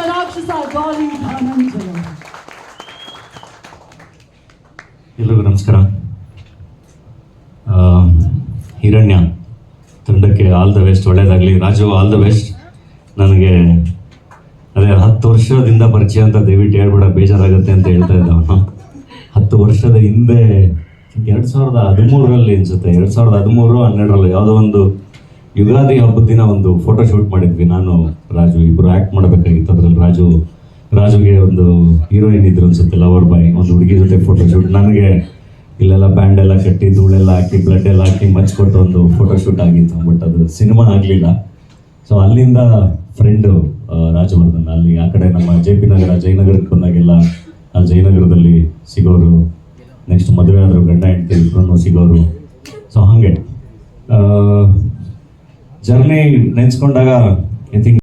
ರಾಕ್ಷಸ ಗಾಲಿ ಧನಂಜಯ. ಎಲ್ರಿಗೂ ನಮಸ್ಕಾರ. ಹಿರಣ್ಯ ತಂಡಕ್ಕೆ ಆಲ್ ದ ಬೆಸ್ಟ್, ಒಳ್ಳೇದಾಗಲಿ. Raju all the best. ನನಗೆ ಅದೇ 10 ವರ್ಷದಿಂದ ಪರಿಚಯ ಅಂತ ದಯವಿಟ್ಟು ಹೇಳ್ಬೇಡ, ಬೇಜಾರಾಗುತ್ತೆ ಅಂತ ಹೇಳ್ತಾ ಇದ್ದ ಅವನು. 10 ವರ್ಷದ ಹಿಂದೆ 2013 ಅನ್ಸುತ್ತೆ, 2013-12 ಯಾವುದೋ ಒಂದು ಯುಗಾದಿ ಹಬ್ಬದ ದಿನ ಒಂದು ಫೋಟೋ ಶೂಟ್ ಮಾಡಿದ್ವಿ. ನಾನು ರಾಜು ಇಬ್ಬರು ಆ್ಯಕ್ಟ್ ಮಾಡಬೇಕಾಗಿತ್ತು. ಅದರಲ್ಲಿ ರಾಜುಗೆ ಒಂದು ಹೀರೋಯಿನ್ ಇದ್ರು ಅನ್ಸುತ್ತೆ, ಲವರ್ ಬಾಯ್, ಒಂದು ಹುಡುಗಿ ಜೊತೆ ಫೋಟೋ ಶೂಟ್. ನನಗೆ ಇಲ್ಲೆಲ್ಲ ಬ್ಯಾಂಡ್ ಎಲ್ಲ ಕಟ್ಟಿ, ಧೂಳೆಲ್ಲ ಹಾಕಿ, ಬ್ಲಡ್ ಎಲ್ಲ ಹಾಕಿ ಮಚ್ಕೊಟ್ಟು ಒಂದು ಫೋಟೋ ಶೂಟ್ ಆಗಿತ್ತು. ಬಟ್ ಅದು ಸಿನಿಮಾ ಆಗಲಿಲ್ಲ. ಸೊ ಅಲ್ಲಿಂದ ಫ್ರೆಂಡು ರಾಜವರ್ಧನ್, ಅಲ್ಲಿ ಆ ಕಡೆ ನಮ್ಮ JP ನಗರ ಜಯನಗರಕ್ಕೆ ಬಂದಾಗೆಲ್ಲ ಅಲ್ಲಿ ಜಯನಗರದಲ್ಲಿ ಸಿಗೋರು. ನೆಕ್ಸ್ಟ್ ಮದುವೆ ಆದರು, ಗಂಡ ಹೆಂಡತಿ ಇಬ್ಬರೂ ಸಿಗೋರು. ಸೊ ಹಾಗೆ ಜರ್ನಿ ನೆನೆಸ್ಕೊಂಡಾಗ ಐ ಥಿಂಕ್